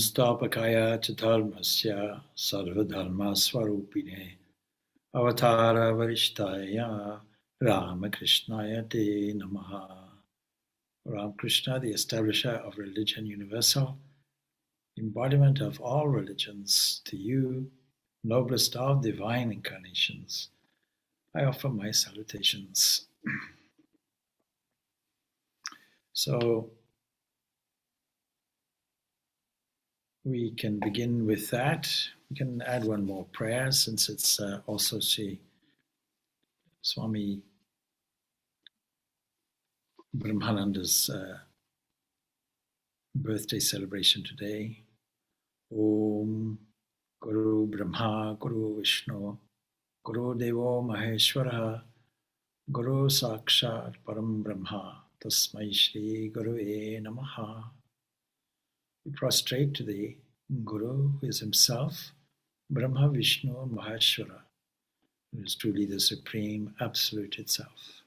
Samstapakaya Chatarmasya Sarvadharma Swarupine Avatara Varishtaya Ramakrishnaya Te Namaha. Ram Krishna, the establisher of religion universal, embodiment of all religions, to you, noblest of divine incarnations, I offer my salutations. So we can begin with that. We can add one more prayer since it's also Swami Brahmananda's birthday celebration today. Om Guru Brahma Guru Vishnu Guru Devo Maheshwara Guru Sakshat Param Brahma Tasmai Shri Guru E Namaha. We prostrate to the Guru, who is himself Brahma, Vishnu, and Maheshwara, who is truly the Supreme Absolute itself.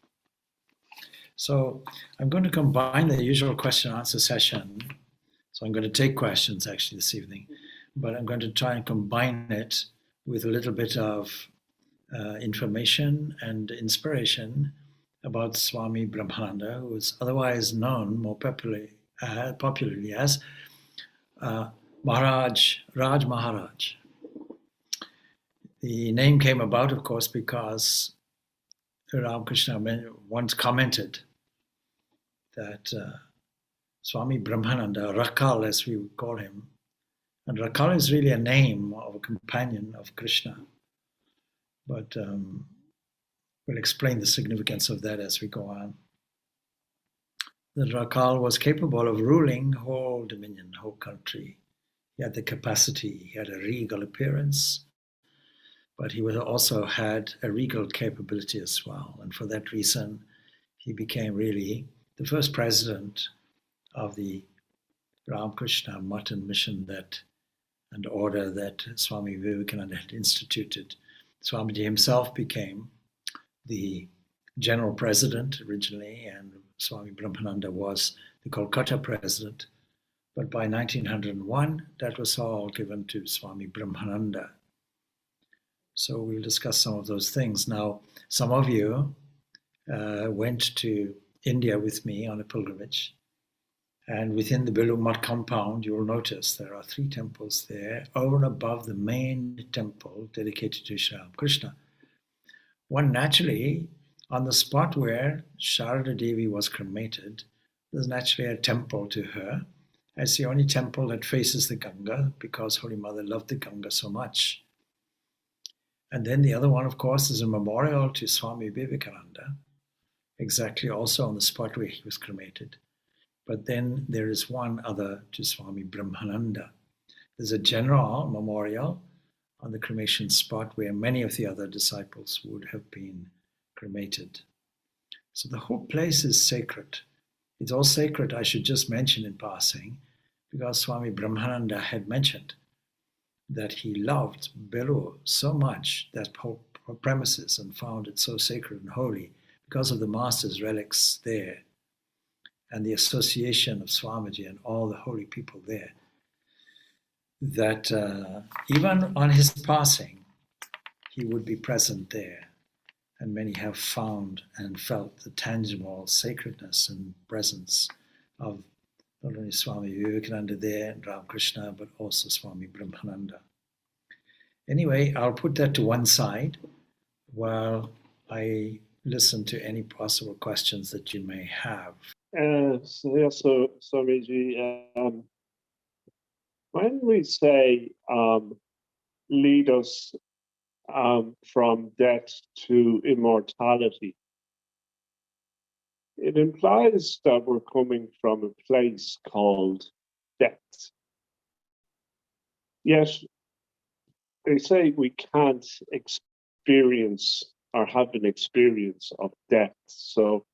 So I'm going to combine the usual question and answer session. So I'm going to take questions actually this evening, but I'm going to try and combine it with a little bit of information and inspiration about Swami Brahmananda, who is otherwise known more popularly as Maharaj, Raj Maharaj. The name came about, of course, because Ramakrishna once commented that Swami Brahmananda, Rakal as we would call him, and Rakal is really a name of a companion of Krishna, but we'll explain the significance of that as we go on. That Rakal was capable of ruling whole dominion, whole country. He had the capacity, he had a regal appearance, but he also had a regal capability as well. And for that reason, he became really the first president of the Ramakrishna Mutt and mission and order that Swami Vivekananda had instituted. Swamiji himself became the general president originally, and Swami Brahmananda was the Kolkata president. But by 1901, that was all given to Swami Brahmananda. So we'll discuss some of those things. Now, some of you went to India with me on a pilgrimage. And within the Belur Math compound, you will notice there are 3 temples there, over and above the main temple dedicated to Sri Krishna. One naturally, on the spot where Sharada Devi was cremated, there's naturally a temple to her. It's the only temple that faces the Ganga because Holy Mother loved the Ganga so much. And then the other one, of course, is a memorial to Swami Vivekananda, exactly also on the spot where he was cremated. But then there is one other to Swami Brahmananda. There's a general memorial on the cremation spot where many of the other disciples would have been cremated. So the whole place is sacred. It's all sacred, I should just mention in passing, because Swami Brahmananda had mentioned that he loved Belur so much, that whole premises, and found it so sacred and holy because of the master's relics there and the association of Swamiji and all the holy people there, that even on his passing, he would be present there. And many have found and felt the tangible sacredness and presence of not only Swami Vivekananda there and Ramakrishna, but also Swami Brahmananda. Anyway, I'll put that to one side while I listen to any possible questions that you may have. So Swamiji, when we say lead us from death to immortality, it implies that we're coming from a place called death. Yet they say we can't experience or have an experience of death. So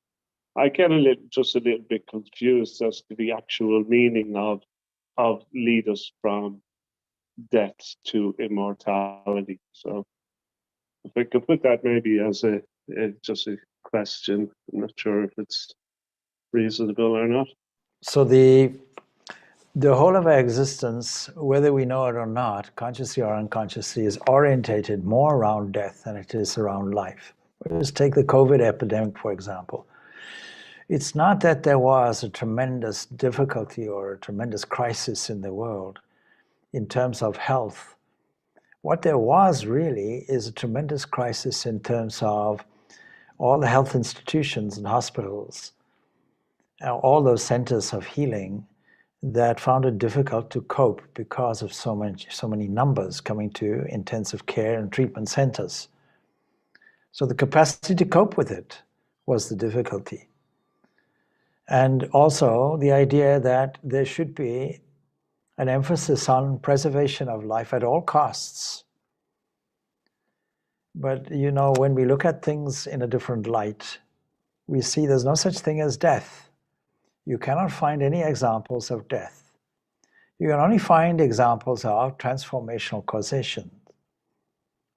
I get just a little bit confused as to the actual meaning of lead us from death to immortality. So if I could put that maybe as just a question, I'm not sure if it's reasonable or not. So the the whole of our existence, whether we know it or not, consciously or unconsciously, is orientated more around death than it is around life. Let's take the COVID epidemic, for example. It's not that there was a tremendous difficulty or a tremendous crisis in the world in terms of health. What there was really is a tremendous crisis in terms of all the health institutions and hospitals, all those centers of healing that found it difficult to cope because of so many numbers coming to intensive care and treatment centers. So the capacity to cope with it was the difficulty. And also the idea that there should be an emphasis on preservation of life at all costs. But you know, when we look at things in a different light, we see there's no such thing as death. You cannot find any examples of death. You can only find examples of transformational causation.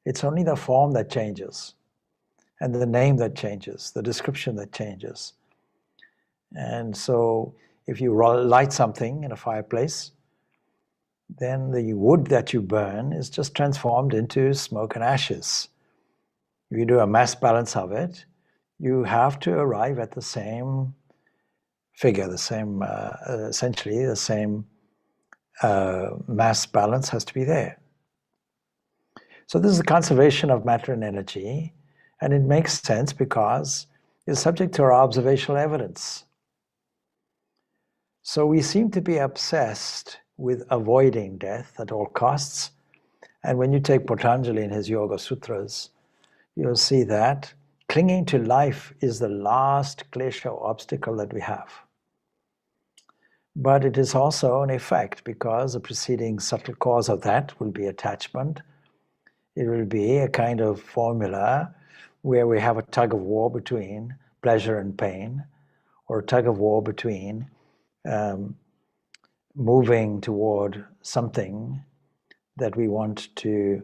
It's only the form that changes, and the name that changes, the description that changes. And so if you light something in a fireplace, then the wood that you burn is just transformed into smoke and ashes. If you do a mass balance of it, you have to arrive at the same figure, the same, essentially the same mass balance has to be there. So this is the conservation of matter and energy, and it makes sense because it's subject to our observational evidence. So we seem to be obsessed with avoiding death at all costs. And when you take Patanjali in his Yoga Sutras, you'll see that clinging to life is the last klesha obstacle that we have. But it is also an effect, because the preceding subtle cause of that will be attachment. It will be a kind of formula where we have a tug of war between pleasure and pain, or a tug of war between moving toward something that we want to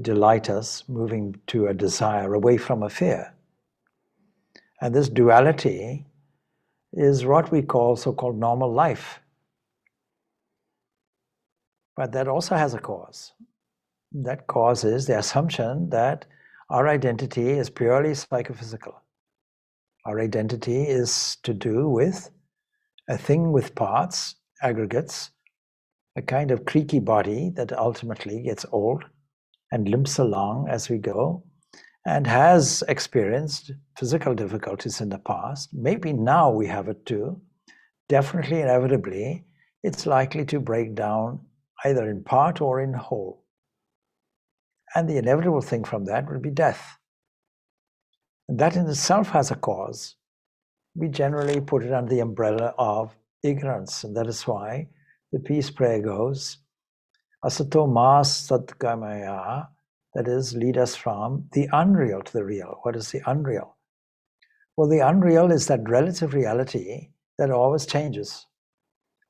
delight us, moving to a desire, away from a fear. And this duality is what we call so-called normal life. But that also has a cause. That cause is the assumption that our identity is purely psychophysical. Our identity is to do with a thing with parts, aggregates, a kind of creaky body that ultimately gets old and limps along as we go, and has experienced physical difficulties in the past. Maybe now we have it too. Definitely, inevitably, it's likely to break down either in part or in whole. And the inevitable thing from that will be death. And that in itself has a cause. We generally put it under the umbrella of ignorance, and that is why the peace prayer goes, Asato ma satgamaya, that is, lead us from the unreal to the real. What is the unreal? Well, the unreal is that relative reality that always changes.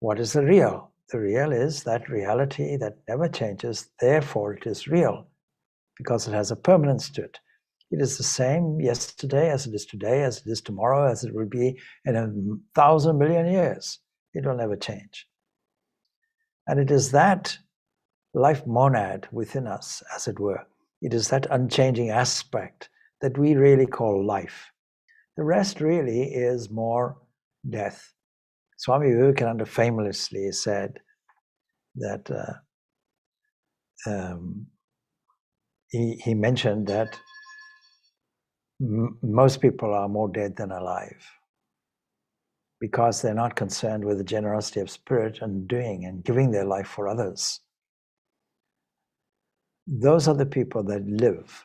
What is the real? The real is that reality that never changes, therefore it is real, because it has a permanence to it. It is the same yesterday as it is today, as it is tomorrow, as it will be in 1,000 million years. It will never change. And it is that life monad within us, as it were. It is that unchanging aspect that we really call life. The rest really is more death. Swami Vivekananda famously said that he mentioned that most people are more dead than alive, because they're not concerned with the generosity of spirit and doing and giving their life for others. Those are the people that live.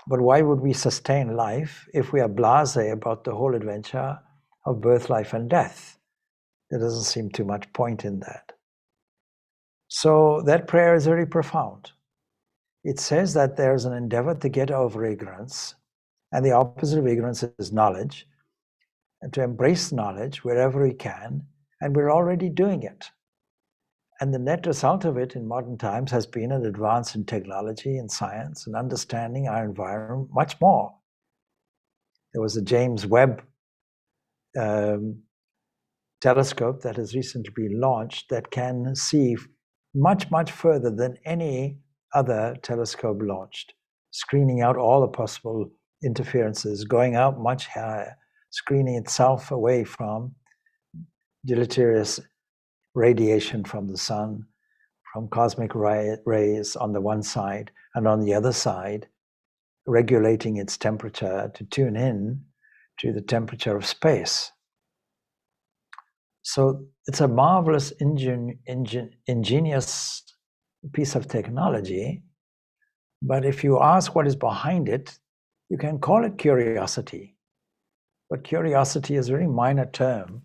But why would we sustain life if we are blasé about the whole adventure of birth, life, and death? There doesn't seem too much point in that. So that prayer is very profound. It says that there's an endeavor to get over ignorance, and the opposite of ignorance is knowledge, and to embrace knowledge wherever we can, and we're already doing it. And the net result of it in modern times has been an advance in technology and science and understanding our environment much more. There was a James Webb telescope that has recently been launched that can see much, much further than any other telescope launched, screening out all the possible interferences, going out much higher, screening itself away from deleterious radiation from the sun, from cosmic rays on the one side, and on the other side, regulating its temperature to tune in to the temperature of space. So it's a marvelous, ingenious piece of technology. But if you ask what is behind it, you can call it curiosity. But curiosity is a very minor term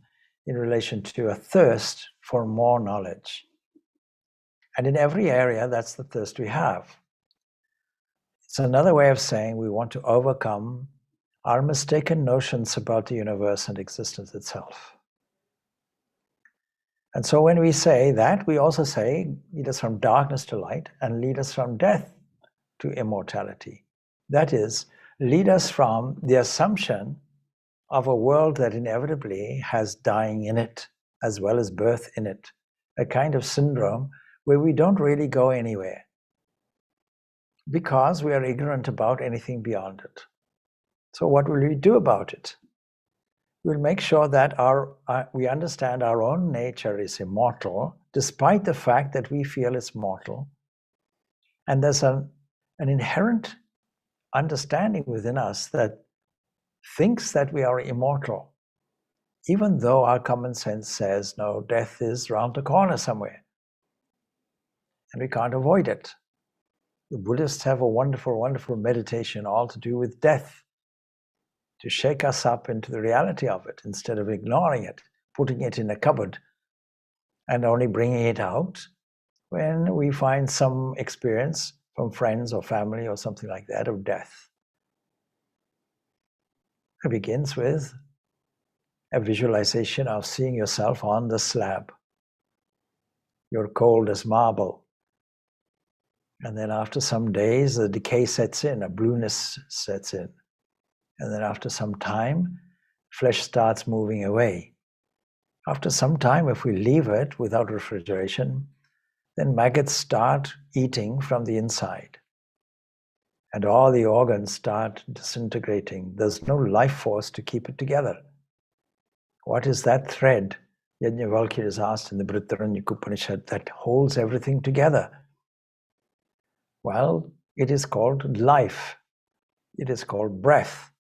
in relation to a thirst for more knowledge. And in every area, that's the thirst we have. It's another way of saying we want to overcome our mistaken notions about the universe and existence itself. And so when we say that, we also say, lead us from darkness to light and lead us from death to immortality. That is, lead us from the assumption of a world that inevitably has dying in it, as well as birth in it, a kind of syndrome where we don't really go anywhere because we are ignorant about anything beyond it. So what will we do about it? We'll make sure that we understand our own nature is immortal, despite the fact that we feel it's mortal. And there's an inherent understanding within us that thinks that we are immortal, even though our common sense says, no, death is around the corner somewhere, and we can't avoid it. The Buddhists have a wonderful, wonderful meditation all to do with death, to shake us up into the reality of it instead of ignoring it, putting it in a cupboard, and only bringing it out when we find some experience from friends or family or something like that of death. It begins with a visualization of seeing yourself on the slab. You're cold as marble. And then after some days, the decay sets in, a blueness sets in. And then after some time, flesh starts moving away. After some time, if we leave it without refrigeration, then maggots start eating from the inside. And all the organs start disintegrating. There's no life force to keep it together. What is that thread, Yajnavalkya is asked in the Brihadaranyaka Upanishad, that holds everything together? Well, it is called life. It is called breath.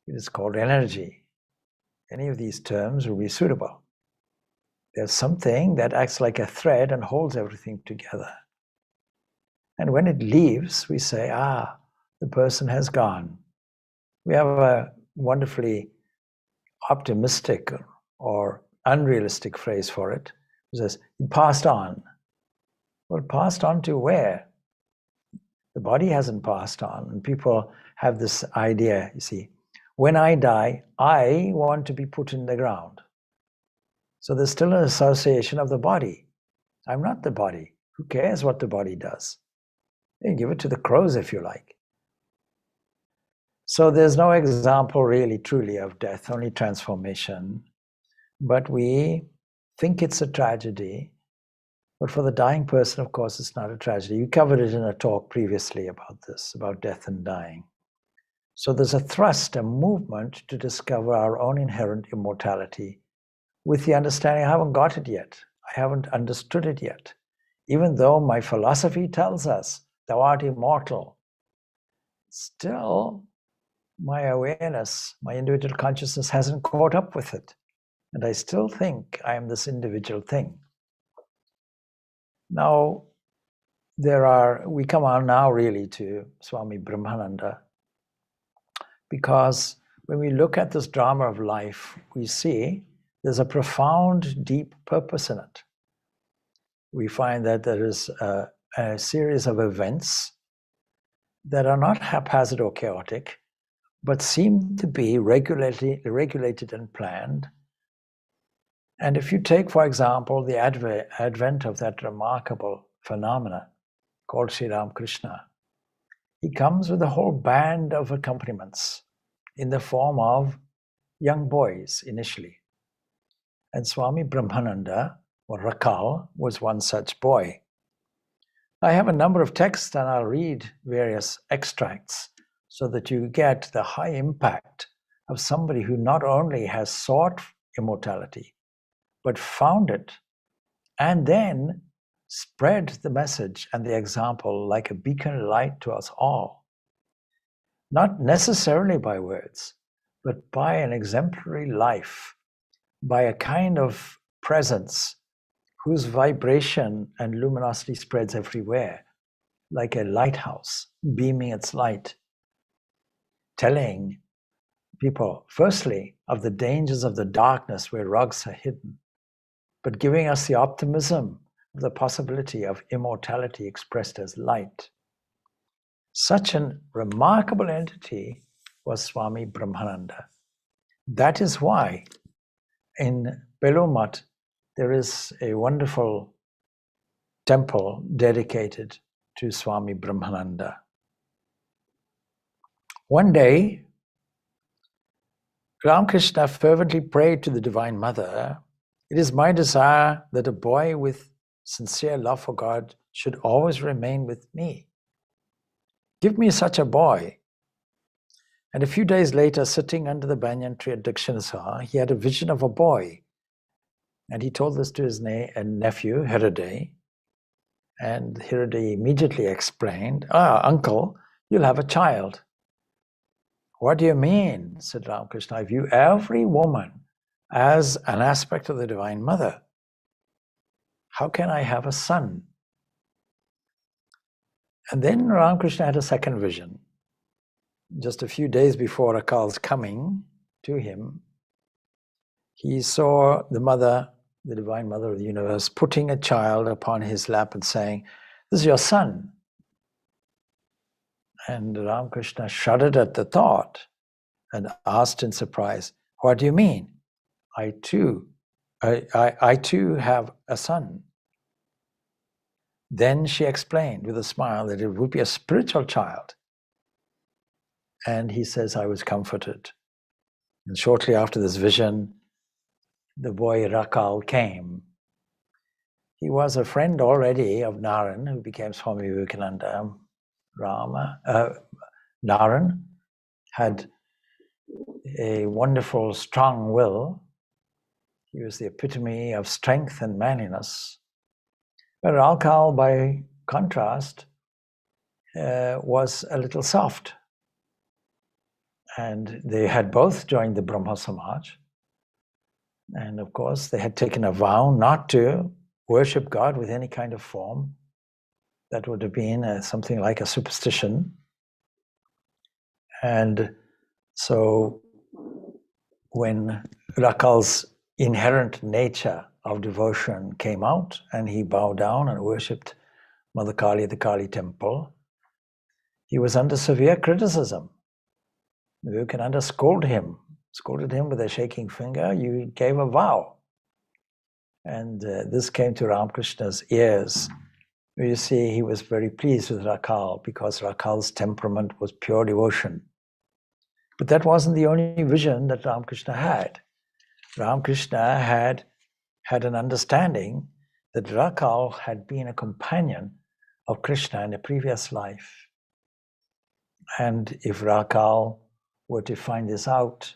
It is called energy. Any of these terms will be suitable. There's something that acts like a thread and holds everything together. And when it leaves, we say, the person has gone. We have a wonderfully optimistic or unrealistic phrase for it. It says, he passed on. Well, passed on to where? The body hasn't passed on. And people have this idea, you see, when I die, I want to be put in the ground. So there's still an association of the body. I'm not the body. Who cares what the body does? You can give it to the crows if you like. So there's no example really truly of death, only transformation. But we think it's a tragedy. But for the dying person, of course, it's not a tragedy. You covered it in a talk previously about this, about death and dying. So there's a thrust, a movement to discover our own inherent immortality with the understanding I haven't got it yet. I haven't understood it yet. Even though my philosophy tells us, thou art immortal, still my awareness, my individual consciousness hasn't caught up with it. And I still think I am this individual thing. Now, we come on now really to Swami Brahmananda, because when we look at this drama of life, we see there's a profound, deep purpose in it. We find that there is a series of events that are not haphazard or chaotic, but seem to be regulated and planned. And if you take, for example, the advent of that remarkable phenomena called Sri Krishna, he comes with a whole band of accompaniments in the form of young boys initially. And Swami Brahmananda, or Rakal, was one such boy. I have a number of texts and I'll read various extracts so that you get the high impact of somebody who not only has sought immortality, but found it, and then spread the message and the example like a beacon of light to us all. Not necessarily by words, but by an exemplary life, by a kind of presence whose vibration and luminosity spreads everywhere, like a lighthouse beaming its light, telling people, firstly, of the dangers of the darkness where rugs are hidden, but giving us the optimism of the possibility of immortality expressed as light. Such a remarkable entity was Swami Brahmananda. That is why in Belumat there is a wonderful temple dedicated to Swami Brahmananda. One day, Ramakrishna fervently prayed to the Divine Mother, "It is my desire that a boy with sincere love for God should always remain with me. Give me such a boy." And a few days later, sitting under the banyan tree at Dakshinasar, he had a vision of a boy. And he told this to his nephew, Hiriday. And Hiriday immediately explained, "Uncle, you'll have a child." "What do you mean?" said Ramakrishna. "I view every woman as an aspect of the Divine Mother. How can I have a son?" And then Ramakrishna had a second vision. Just a few days before Akal's coming to him, he saw the mother, the Divine Mother of the universe, putting a child upon his lap and saying, "This is your son." And Ramakrishna shuddered at the thought and asked in surprise, "What do you mean? I too have a son." Then she explained with a smile that it would be a spiritual child. And he says, "I was comforted." And shortly after this vision, the boy Rakal came. He was a friend already of Naran, who became Swami Vivekananda. Naran had a wonderful, strong will. He was the epitome of strength and manliness. But Rakal, by contrast, was a little soft. And they had both joined the Brahma Samaj. And of course, they had taken a vow not to worship God with any kind of form. That would have been something like a superstition. And so when Rakal's inherent nature of devotion came out and he bowed down and worshipped Mother Kali at the Kali temple, he was under severe criticism. Vivekananda scolded him with a shaking finger. "You gave a vow." And this came to Ramakrishna's ears. You see, he was very pleased with Rakal because Rakal's temperament was pure devotion. But that wasn't the only vision that Ramakrishna had. Ramakrishna had an understanding that Rakal had been a companion of Krishna in a previous life. And if Rakal were to find this out,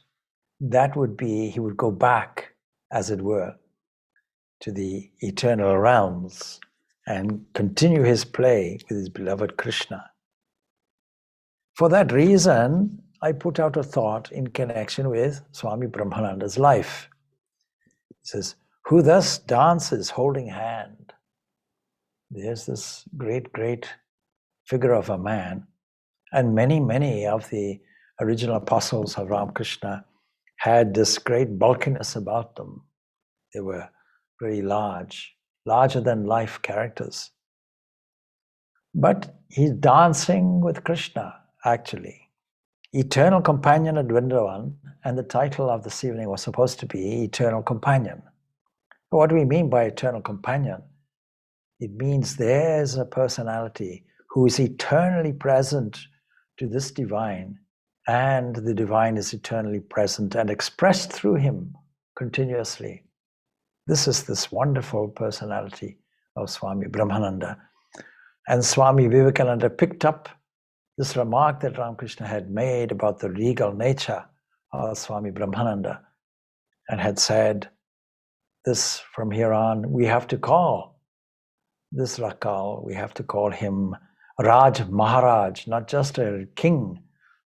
that would be, he would go back, as it were, to the eternal realms and continue his play with his beloved Krishna. For that reason, I put out a thought in connection with Swami Brahmananda's life. He says, "Who thus dances holding hand?" There's this great, great figure of a man. And many, many of the original apostles of Ramakrishna had this great bulkiness about them. They were very large, larger than life characters. But he's dancing with Krishna, actually. Eternal companion at Vrindavan, and the title of this evening was supposed to be Eternal Companion. But what do we mean by eternal companion? It means there's a personality who is eternally present to this divine, and the divine is eternally present and expressed through him continuously. This is this wonderful personality of Swami Brahmananda. And Swami Vivekananda picked up this remark that Ramakrishna had made about the regal nature of Swami Brahmananda and had said, this from here on, we have to call this Rakal, we have to call him Raj Maharaj, not just a king,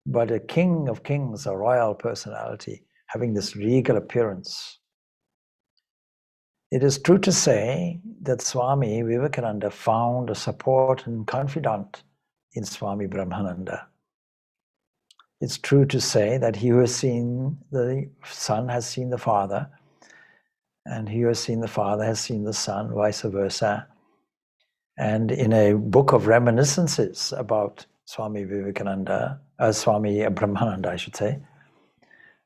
but a king of kings, a royal personality, having this regal appearance. It is true to say that Swami Vivekananda found a support and confidant in Swami Brahmananda. It's true to say that he who has seen the son has seen the father, and he who has seen the father has seen the son, vice versa. And in a book of reminiscences about Swami Vivekananda, Swami Brahmananda, I should say,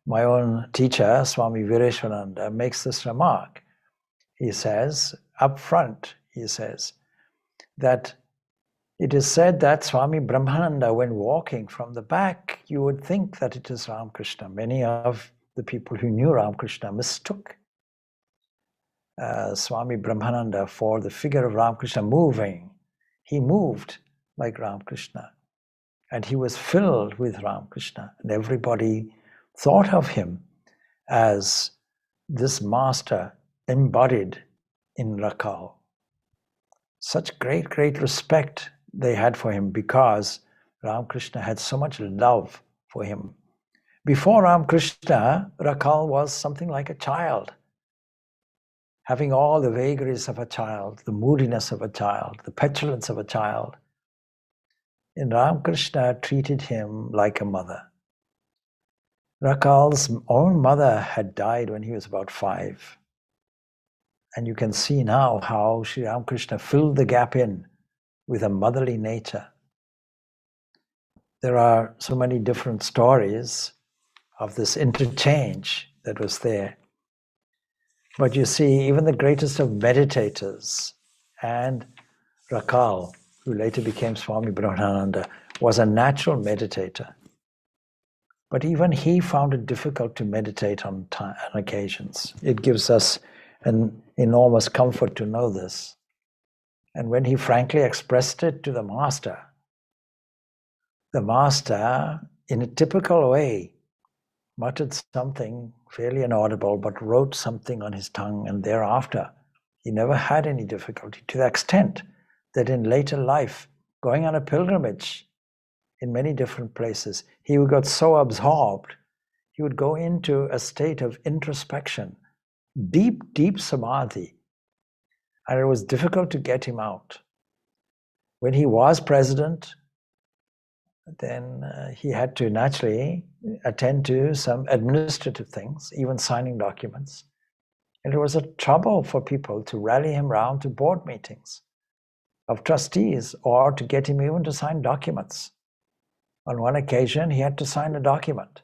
my own teacher, Swami Vireshwananda, makes this remark. He says, up front, he says, that it is said that Swami Brahmananda, when walking from the back, you would think that it is Ramakrishna. Many of the people who knew Ramakrishna mistook Swami Brahmananda for the figure of Ramakrishna moving. He moved like Ramakrishna, and he was filled with Ramakrishna, and everybody thought of him as this master embodied in Rakal. Such great, great respect they had for him because Ramakrishna had so much love for him. Before Ramakrishna, Rakal was something like a child, having all the vagaries of a child, the moodiness of a child, the petulance of a child. And Ramakrishna treated him like a mother. Rakal's own mother had died when he was about 5. And you can see now how Sri Ramakrishna filled the gap in with a motherly nature. There are so many different stories of this interchange that was there. But you see, even the greatest of meditators, and Rakal, who later became Swami Brahmananda, was a natural meditator. But even he found it difficult to meditate on occasions. It gives us an enormous comfort to know this. And when he frankly expressed it to the master, in a typical way, muttered something fairly inaudible, but wrote something on his tongue, and thereafter he never had any difficulty, to the extent that in later life, going on a pilgrimage in many different places, he got so absorbed, he would go into a state of introspection, deep, deep samadhi, and it was difficult to get him out. When he was president, then he had to naturally attend to some administrative things, even signing documents. And it was a trouble for people to rally him round to board meetings of trustees or to get him even to sign documents. On one occasion, he had to sign a document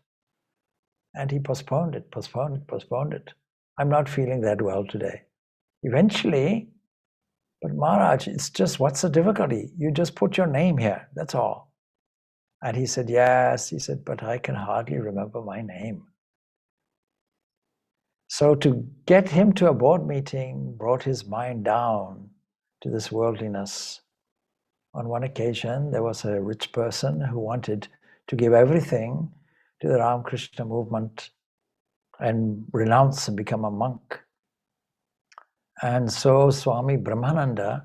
and he postponed it. I'm not feeling that well today. Eventually, but Maharaj, it's just, what's the difficulty? You just put your name here, that's all. And he said, yes. He said, but I can hardly remember my name. So to get him to a board meeting brought his mind down to this worldliness. On one occasion, there was a rich person who wanted to give everything to the Ramakrishna movement and renounce and become a monk. And so Swami Brahmananda,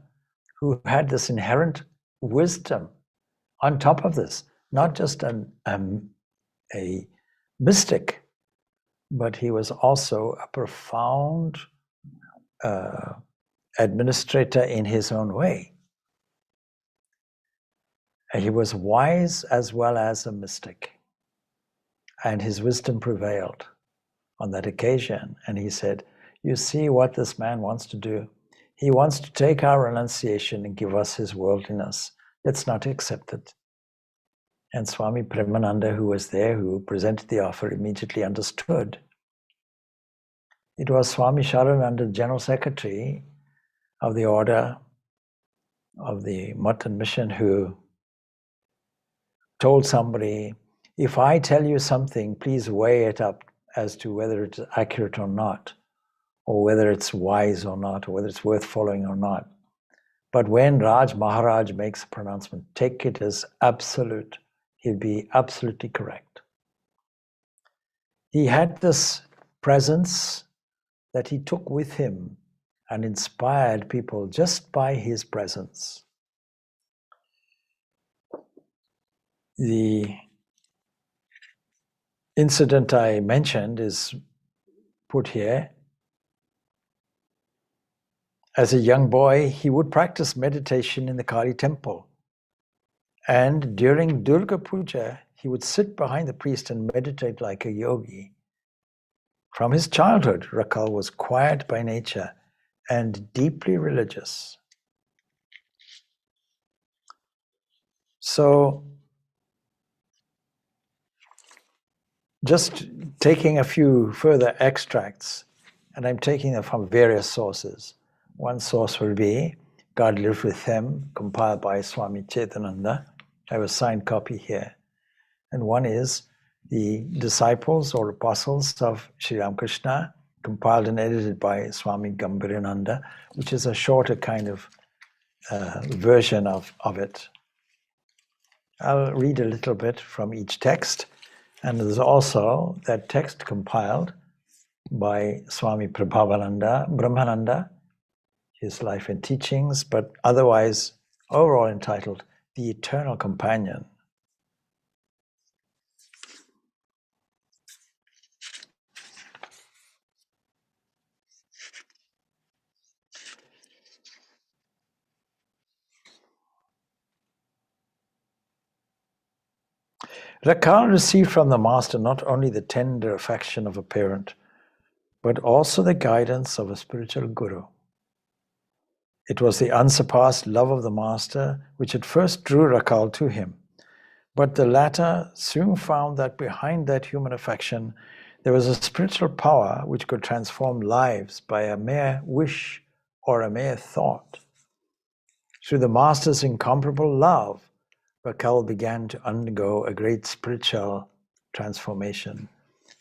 who had this inherent wisdom on top of this, not just a mystic, but he was also a profound administrator in his own way. And he was wise as well as a mystic. And his wisdom prevailed on that occasion. And he said, you see what this man wants to do? He wants to take our renunciation and give us his worldliness. Let's not accept it. And Swami Purnananda, who was there, who presented the offer, immediately understood. It was Swami Sharananda, General Secretary of the Order of the Mutt and Mission, who told somebody, if I tell you something, please weigh it up as to whether it's accurate or not. or whether it's wise or not, or whether it's worth following or not. But when Raj Maharaj makes a pronouncement, take it as absolute. He'll be absolutely correct. He had this presence that he took with him and inspired people just by his presence. The incident I mentioned is put here. As a young boy, he would practice meditation in the Kali temple. And during Durga Puja, he would sit behind the priest and meditate like a yogi. From his childhood, Rakal was quiet by nature and deeply religious. So, just taking a few further extracts, and I'm taking them from various sources. One source will be God Lived with Them, compiled by Swami Chetananda. I have a signed copy here. And one is the disciples or apostles of Sri Ramakrishna, compiled and edited by Swami Gambhirananda, which is a shorter kind of version of it. I'll read a little bit from each text. And there's also that text compiled by Swami Brahmananda, his life and teachings, but otherwise overall entitled The Eternal Companion. Rakal received from the Master not only the tender affection of a parent, but also the guidance of a spiritual guru. It was the unsurpassed love of the Master which at first drew Rakal to him, but the latter soon found that behind that human affection there was a spiritual power which could transform lives by a mere wish or a mere thought. Through the Master's incomparable love, Rakal began to undergo a great spiritual transformation.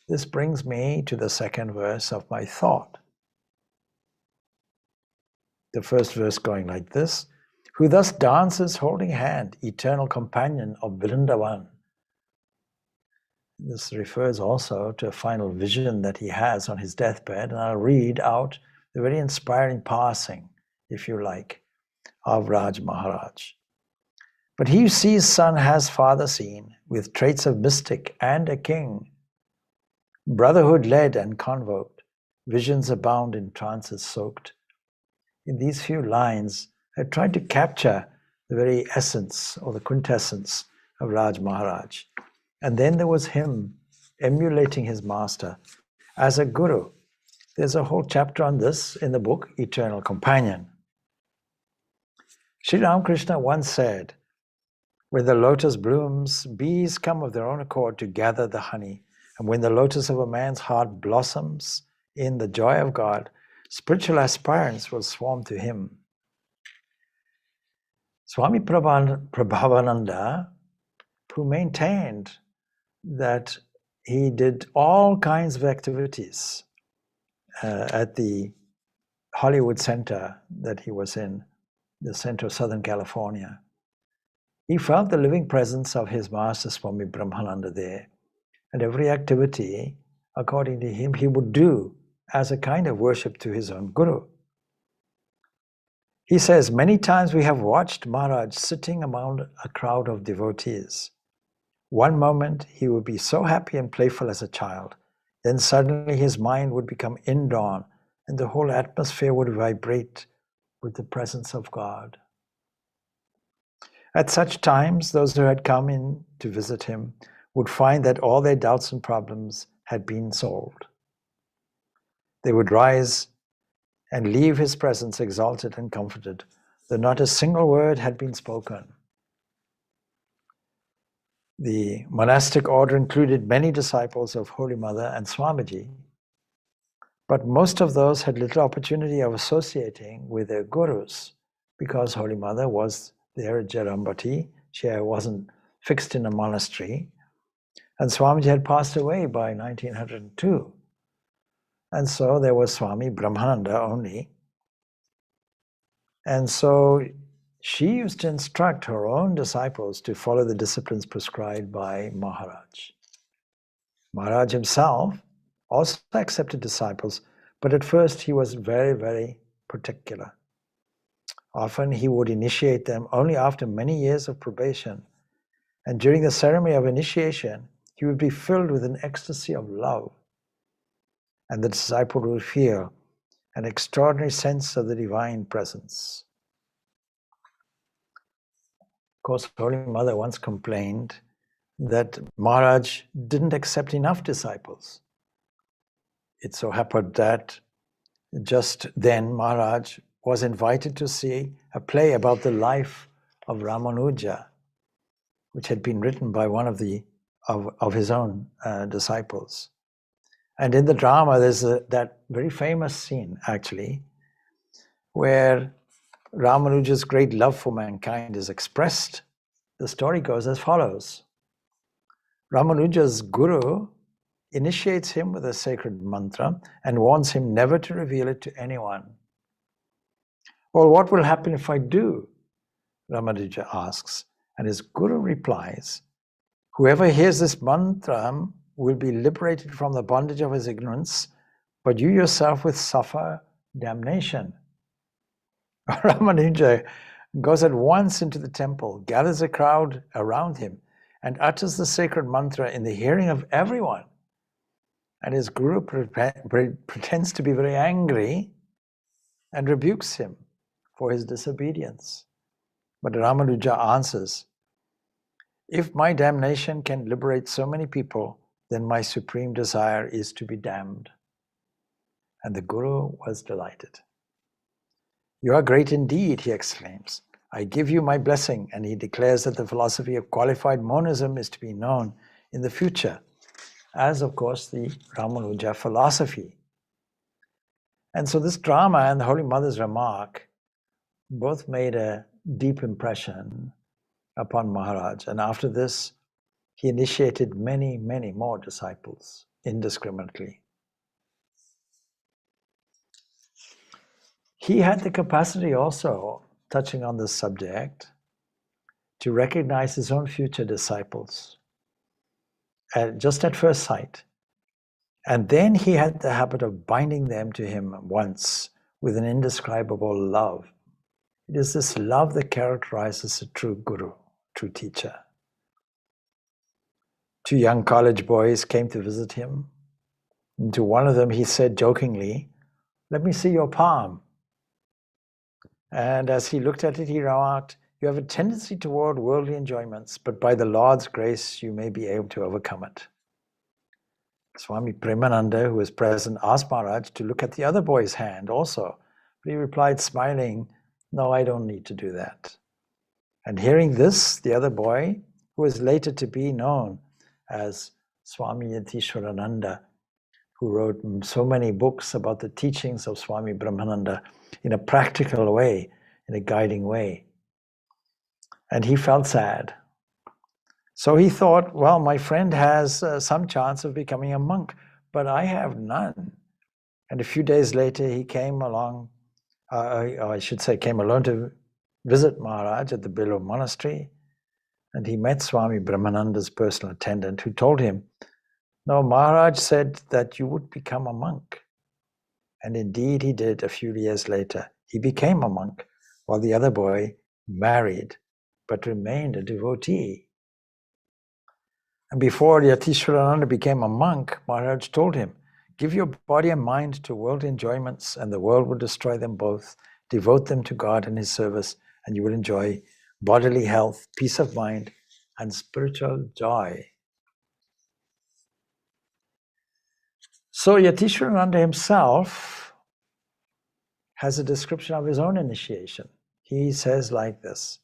This brings me to the second verse of my thought. The first verse going like this: who thus dances holding hand, eternal companion of Vrindavan. This refers also to a final vision that he has on his deathbed, and I'll read out the very inspiring passing, if you like, of Raj Maharaj. But he who sees son has father seen, with traits of mystic and a king. Brotherhood led and convoked, visions abound in trances soaked. In these few lines, I tried to capture the very essence or the quintessence of Raj Maharaj. And then there was him emulating his master as a guru. There's a whole chapter on this in the book, Eternal Companion. Sri Ramakrishna once said, when the lotus blooms, bees come of their own accord to gather the honey. And when the lotus of a man's heart blossoms in the joy of God, spiritual aspirants will swarm to him. Swami Prabhavananda, who maintained that he did all kinds of activities at the Hollywood Center that he was in, the center of Southern California. He felt the living presence of his master, Swami Brahmananda, there. And every activity, according to him, he would do as a kind of worship to his own guru. He says, many times we have watched Maharaj sitting among a crowd of devotees. One moment he would be so happy and playful as a child. Then suddenly his mind would become indrawn and the whole atmosphere would vibrate with the presence of God. At such times, those who had come in to visit him would find that all their doubts and problems had been solved. They would rise and leave his presence exalted and comforted, though not a single word had been spoken. The monastic order included many disciples of Holy Mother and Swamiji, but most of those had little opportunity of associating with their gurus because Holy Mother was there at Jarambati. She wasn't fixed in a monastery, and Swamiji had passed away by 1902. And so there was Swami Brahmananda only. And so she used to instruct her own disciples to follow the disciplines prescribed by Maharaj. Maharaj himself also accepted disciples, but at first he was very, very particular. Often he would initiate them only after many years of probation. And during the ceremony of initiation, he would be filled with an ecstasy of love. And the disciple would feel an extraordinary sense of the divine presence. Of course, Holy Mother once complained that Maharaj didn't accept enough disciples. It so happened that just then Maharaj was invited to see a play about the life of Ramanuja, which had been written by one of his own disciples. And in the drama, there's that very famous scene, actually, where Ramanuja's great love for mankind is expressed. The story goes as follows. Ramanuja's guru initiates him with a sacred mantra and warns him never to reveal it to anyone. Well, what will happen if I do? Ramanuja asks, and his guru replies, whoever hears this mantra will be liberated from the bondage of his ignorance, but you yourself will suffer damnation. Ramanuja goes at once into the temple, gathers a crowd around him, and utters the sacred mantra in the hearing of everyone. And his guru pretends to be very angry and rebukes him for his disobedience. But Ramanuja answers, if my damnation can liberate so many people, then my supreme desire is to be damned. And the guru was delighted. You are great indeed, he exclaims. I give you my blessing. And he declares that the philosophy of qualified monism is to be known in the future, as of course the Ramanuja philosophy. And so this drama and the Holy Mother's remark both made a deep impression upon Maharaj. And after this, he initiated many, many more disciples indiscriminately. He had the capacity also, touching on this subject, to recognize his own future disciples, just at first sight. And then he had the habit of binding them to him once with an indescribable love. It is this love that characterizes a true guru, true teacher. 2 young college boys came to visit him. And to one of them he said jokingly, "Let me see your palm." And as he looked at it, he remarked, "You have a tendency toward worldly enjoyments, but by the Lord's grace, you may be able to overcome it." Swami Brahmananda, who was present, asked Maharaj to look at the other boy's hand also. But he replied, smiling, "No, I don't need to do that." And hearing this, the other boy, who was later to be known as Swami Yatishwarananda, who wrote so many books about the teachings of Swami Brahmananda in a practical way, in a guiding way. And he felt sad. So he thought, well, my friend has some chance of becoming a monk, but I have none. And a few days later, he came along, came alone to visit Maharaj at the Bilur monastery. And he met Swami Brahmananda's personal attendant, who told him, "No, Maharaj said that you would become a monk." And indeed he did. A few years later. He became a monk, while the other boy married, but remained a devotee. And before Yatishwarananda became a monk, Maharaj told him, "Give your body and mind to worldly enjoyments, and the world will destroy them both. Devote them to God and His service, and you will enjoy bodily health, peace of mind, and spiritual joy." So Yatishwarananda himself has a description of his own initiation. He says like this,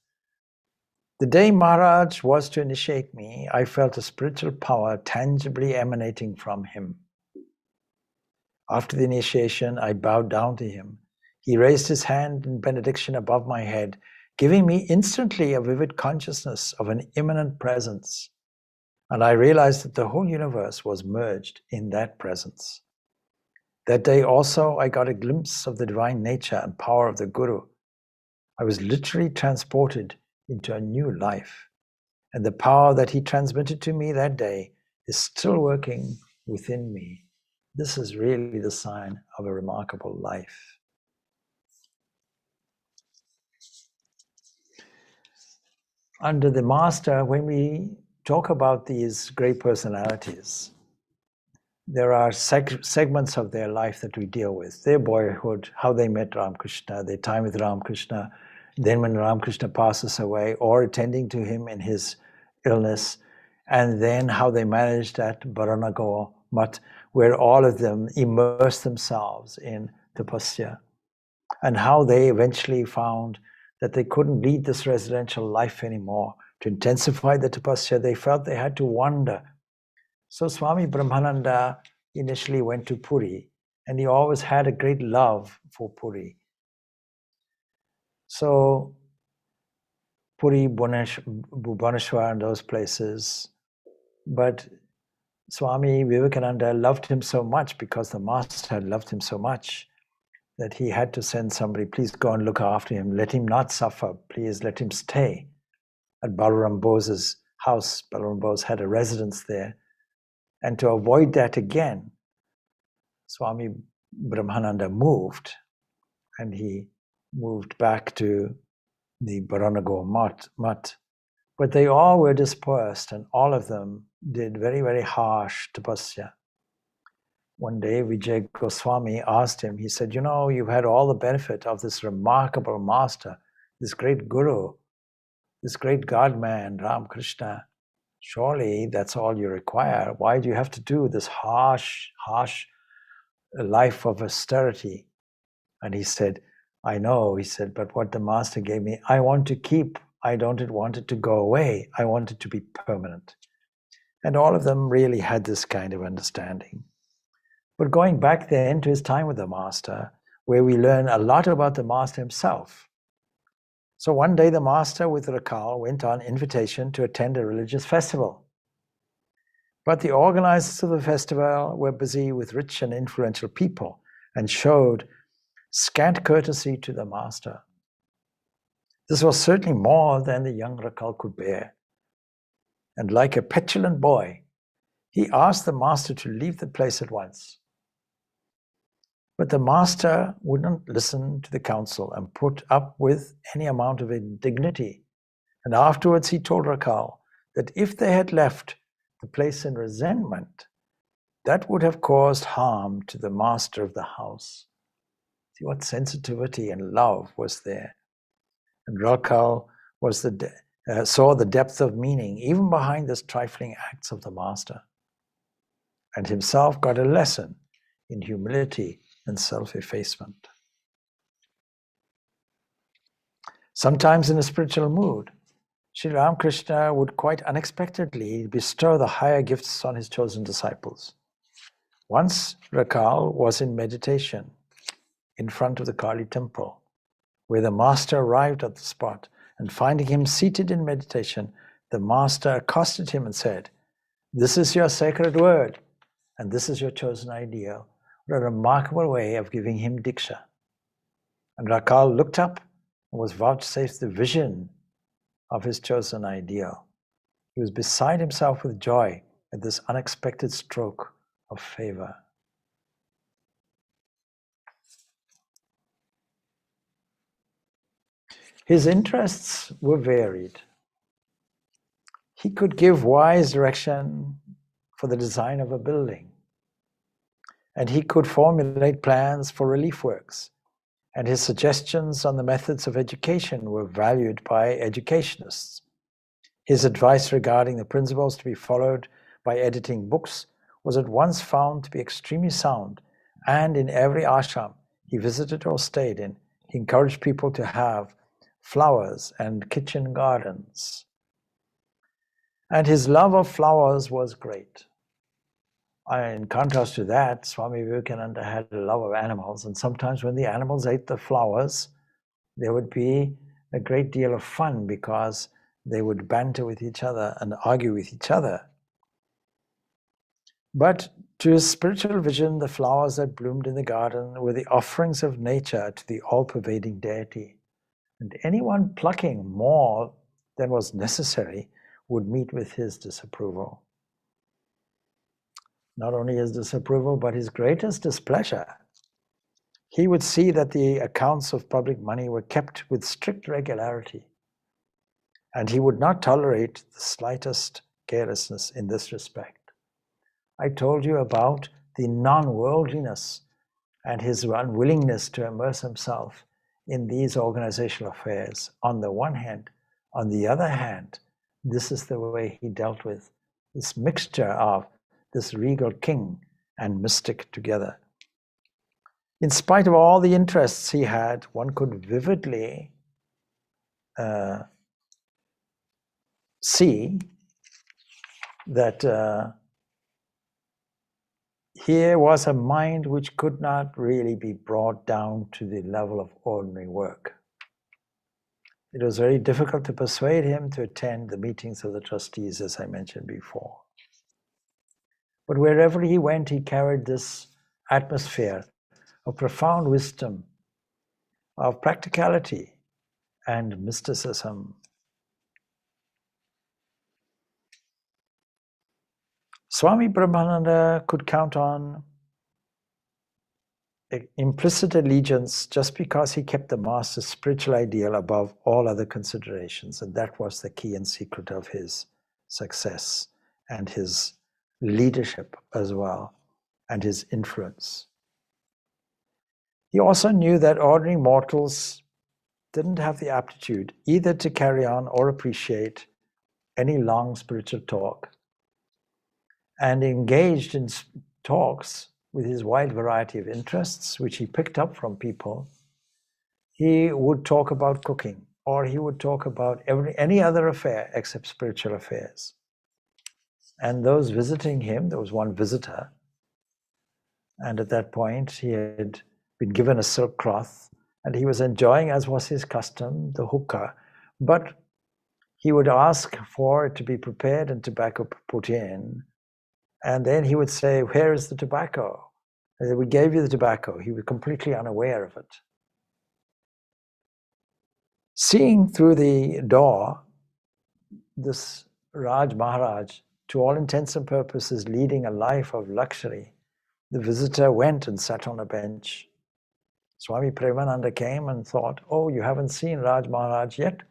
"The day Maharaj was to initiate me, I felt a spiritual power tangibly emanating from him. After the initiation, I bowed down to him. He raised his hand in benediction above my head, giving me instantly a vivid consciousness of an immanent presence. And I realized that the whole universe was merged in that presence. That day also, I got a glimpse of the divine nature and power of the Guru. I was literally transported into a new life. And the power that he transmitted to me that day is still working within me. This is really the sign of a remarkable life. Under the Master, when we talk about these great personalities, there are segments of their life that we deal with. Their boyhood, how they met Ramakrishna, their time with Ramakrishna, then when Ramakrishna passes away, or attending to him in his illness, and then how they managed at Baranago Mutt, where all of them immersed themselves in tapasya, and how they eventually found that they couldn't lead this residential life anymore. To intensify the tapasya, they felt they had to wander. So Swami Brahmananda initially went to Puri, and he always had a great love for Puri. So Puri, Bhubaneswar, and those places. But Swami Vivekananda loved him so much, because the Master had loved him so much, that he had to send somebody, please go and look after him. Let him not suffer. Please let him stay at Balaram Bose's house. Balaram Bose had a residence there. And to avoid that again, Swami Brahmananda moved, and he moved back to the Baranago Mutt. But they all were dispersed, and all of them did very, very harsh tapasya. One day, Vijay Goswami asked him, he said, you know, you've had all the benefit of this remarkable master, this great guru, this great God-man, Ramakrishna. Surely that's all you require. Why do you have to do this harsh life of austerity? And he said, I know, he said, but what the master gave me, I want to keep. I don't want it to go away. I want it to be permanent. And all of them really had this kind of understanding. But going back then to his time with the Master, where we learn a lot about the Master himself. So one day the Master with Rakal went on invitation to attend a religious festival. But the organizers of the festival were busy with rich and influential people and showed scant courtesy to the Master. This was certainly more than the young Rakal could bear. And like a petulant boy, he asked the Master to leave the place at once. But the Master wouldn't listen to the counsel and put up with any amount of indignity. And afterwards he told Rakal that if they had left the place in resentment, that would have caused harm to the master of the house. See what sensitivity and love was there. And Rakal saw the depth of meaning even behind this trifling acts of the Master, and himself got a lesson in humility and self-effacement. Sometimes in a spiritual mood, Sri Ramakrishna would quite unexpectedly bestow the higher gifts on his chosen disciples. Once Rakal was in meditation in front of the Kali temple, where the Master arrived at the spot, and finding him seated in meditation, the Master accosted him and said, "This is your sacred word, and this is your chosen ideal." What a remarkable way of giving him diksha. And Rakal looked up and was vouchsafed the vision of his chosen ideal. He was beside himself with joy at this unexpected stroke of favor. His interests were varied. He could give wise direction for the design of a building, and he could formulate plans for relief works, and his suggestions on the methods of education were valued by educationists. His advice regarding the principles to be followed by editing books was at once found to be extremely sound, and in every ashram he visited or stayed in, he encouraged people to have flowers and kitchen gardens. And his love of flowers was great. In contrast to that, Swami Vivekananda had a love of animals, and sometimes when the animals ate the flowers, there would be a great deal of fun because they would banter with each other and argue with each other. But to his spiritual vision, the flowers that bloomed in the garden were the offerings of nature to the all-pervading deity. And anyone plucking more than was necessary would meet with his disapproval. Not only his disapproval, but his greatest displeasure. He would see that the accounts of public money were kept with strict regularity, and he would not tolerate the slightest carelessness in this respect. I told you about the non-worldliness and his unwillingness to immerse himself in these organizational affairs on the one hand. On the other hand, this is the way he dealt with this mixture of this regal king and mystic together. In spite of all the interests he had, one could vividly see that here was a mind which could not really be brought down to the level of ordinary work. It was very difficult to persuade him to attend the meetings of the trustees, as I mentioned before. But wherever he went, he carried this atmosphere of profound wisdom, of practicality and mysticism. Swami Brahmananda could count on implicit allegiance just because he kept the master's spiritual ideal above all other considerations, and that was the key and secret of his success and his leadership as well, and his influence. He also knew that ordinary mortals didn't have the aptitude either to carry on or appreciate any long spiritual talk, and engaged in talks with his wide variety of interests, which he picked up from people. He would talk about cooking, or he would talk about any other affair except spiritual affairs. And those visiting him, there was one visitor, and at that point he had been given a silk cloth, and he was enjoying, as was his custom, the hookah, but he would ask for it to be prepared and tobacco put in, and then he would say, "Where is the tobacco?" And said, "We gave you the tobacco." He was completely unaware of it. Seeing through the door, this Raj Maharaj, to all intents and purposes, leading a life of luxury, the visitor went and sat on a bench. Swami Premananda came and thought, "Oh, you haven't seen Raj Maharaj yet?"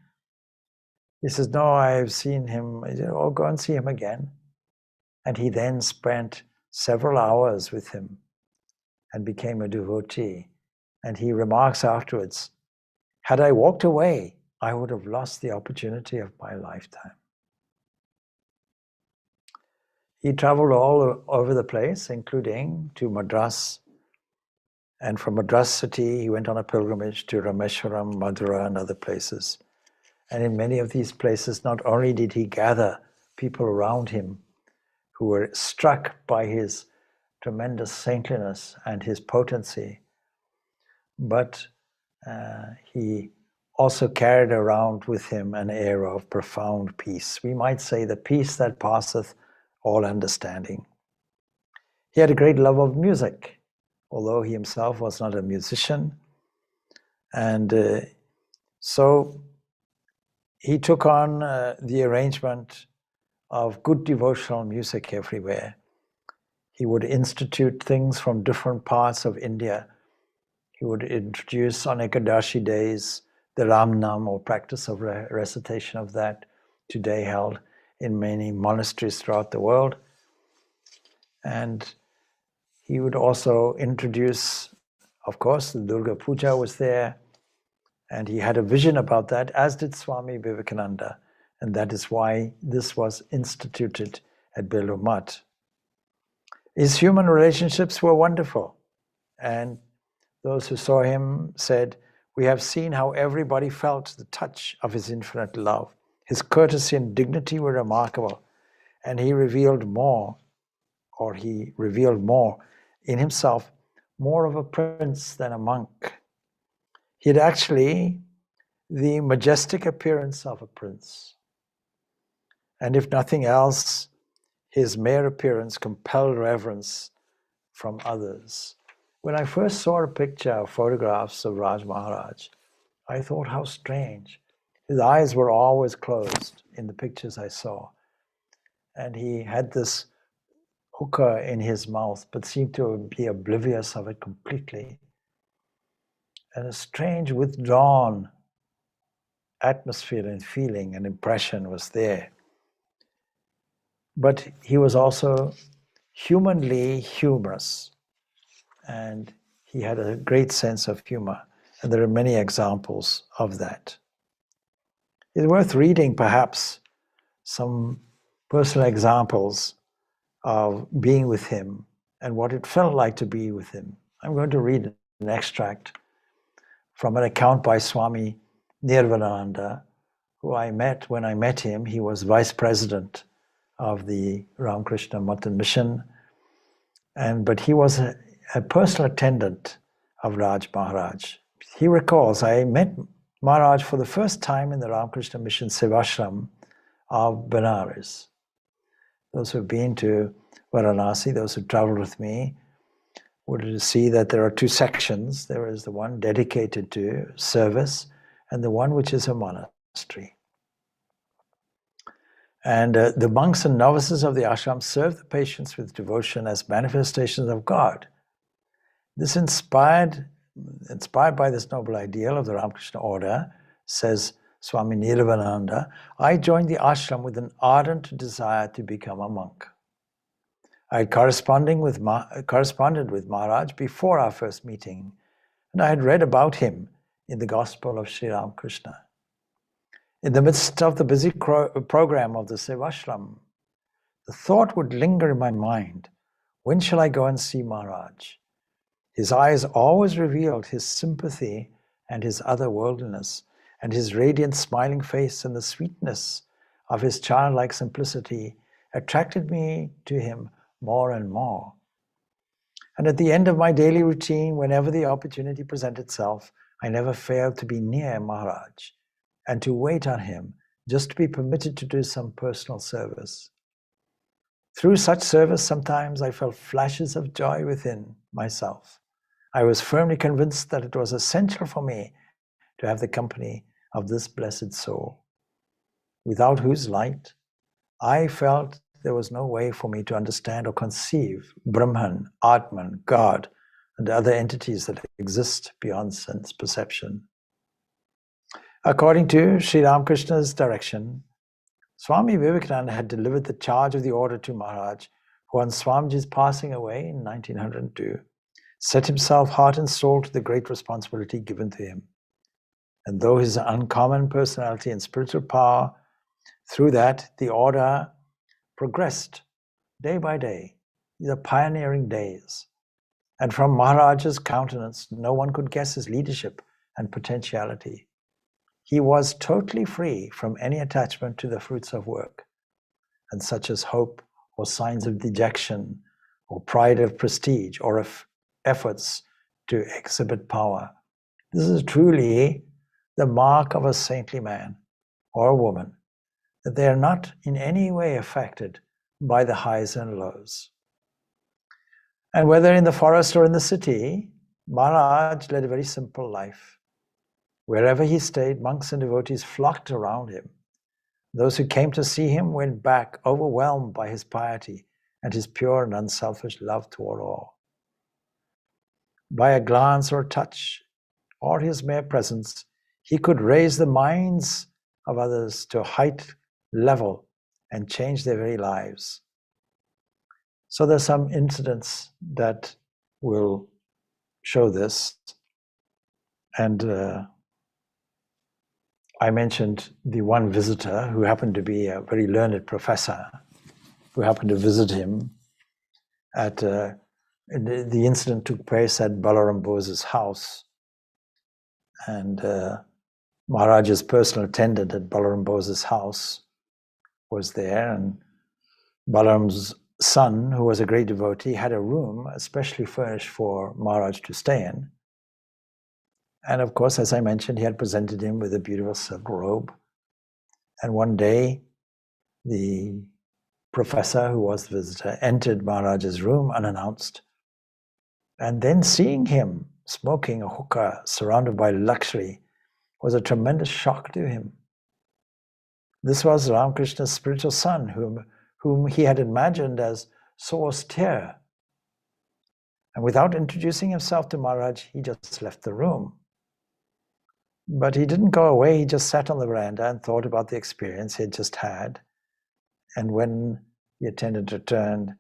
He says, "No, I've seen him." He said, "Oh, go and see him again." And he then spent several hours with him and became a devotee. And he remarks afterwards, "Had I walked away, I would have lost the opportunity of my lifetime." He traveled all over the place, including to Madras. And from Madras city, he went on a pilgrimage to Rameshwaram, Madura, and other places. And in many of these places, not only did he gather people around him who were struck by his tremendous saintliness and his potency, but he also carried around with him an air of profound peace. We might say the peace that passeth all understanding. He had a great love of music, although he himself was not a musician. And so he took on the arrangement of good devotional music everywhere. He would institute things from different parts of India. He would introduce on Ekadashi days the Ramnam, or practice of recitation of that, today held in many monasteries throughout the world. And he would also introduce, of course, the Durga Puja was there, and he had a vision about that, as did Swami Vivekananda, and that is why this was instituted at Belur Math. His human relationships were wonderful, and those who saw him said, "We have seen how everybody felt the touch of his infinite love. His courtesy and dignity were remarkable, and he revealed more in himself, more of a prince than a monk. He had actually the majestic appearance of a prince. And if nothing else, his mere appearance compelled reverence from others. When I first saw a picture of photographs of Raj Maharaj, I thought, how strange. His eyes were always closed in the pictures I saw. And he had this hookah in his mouth, but seemed to be oblivious of it completely. And a strange withdrawn atmosphere and feeling and impression was there. But he was also humanly humorous, and he had a great sense of humor. And there are many examples of that. It's worth reading, perhaps, some personal examples of being with him and what it felt like to be with him. I'm going to read an extract from an account by Swami Nirvananda, who I met. When I met him, he was vice president of the Ramakrishna Matan Mission, but he was a personal attendant of Raj Maharaj. He recalls, I met Maharaj for the first time in the Ramakrishna Mission Sevashram of Benares. Those who've been to Varanasi, those who traveled with me, would see that there are two sections. There is the one dedicated to service and the one which is a monastery. And the monks and novices of the ashram serve the patients with devotion as manifestations of God. This inspired by this noble ideal of the Ramakrishna order, says Swami Nirvananda, I joined the ashram with an ardent desire to become a monk. I had corresponded with Maharaj before our first meeting, and I had read about him in the Gospel of Sri Ramakrishna. In the midst of the busy program of the Sevashram, the thought would linger in my mind, when shall I go and see Maharaj? His eyes always revealed his sympathy and his otherworldliness, and his radiant smiling face and the sweetness of his childlike simplicity attracted me to him more and more. And at the end of my daily routine, whenever the opportunity presented itself, I never failed to be near Maharaj and to wait on him, just to be permitted to do some personal service. Through such service, sometimes I felt flashes of joy within myself. I was firmly convinced that it was essential for me to have the company of this blessed soul, without whose light I felt there was no way for me to understand or conceive Brahman, Atman, God, and other entities that exist beyond sense perception. According to Sri Ramakrishna's direction, Swami Vivekananda had delivered the charge of the order to Maharaj, who on Swamiji's passing away in 1902, set himself heart and soul to the great responsibility given to him. And though his uncommon personality and spiritual power, through that the order progressed day by day. These are pioneering days. And from Maharaj's countenance, no one could guess his leadership and potentiality. He was totally free from any attachment to the fruits of work, and such as hope or signs of dejection or pride of prestige or of efforts to exhibit power. This is truly the mark of a saintly man or woman, that they are not in any way affected by the highs and lows. And whether in the forest or in the city, Maharaj led a very simple life. Wherever he stayed, monks and devotees flocked around him. Those who came to see him went back overwhelmed by his piety and his pure and unselfish love toward all. By a glance or touch, or his mere presence, he could raise the minds of others to a height level and change their very lives. So there's some incidents that will show this. And I mentioned the one visitor who happened to be a very learned professor who happened to visit him at the incident took place at Balaram Bose's house. And Maharaj's personal attendant at Balaram Bose's house was there, and Balaram's son, who was a great devotee, had a room especially furnished for Maharaj to stay in. And of course, as I mentioned, he had presented him with a beautiful silk robe. And one day, the professor, who was the visitor, entered Maharaj's room unannounced. And then seeing him smoking a hookah surrounded by luxury was a tremendous shock to him. This was Ramakrishna's spiritual son, whom he had imagined as so austere. And without introducing himself to Maharaj, he just left the room. But he didn't go away, he just sat on the veranda and thought about the experience he had just had. And when the attendant returned,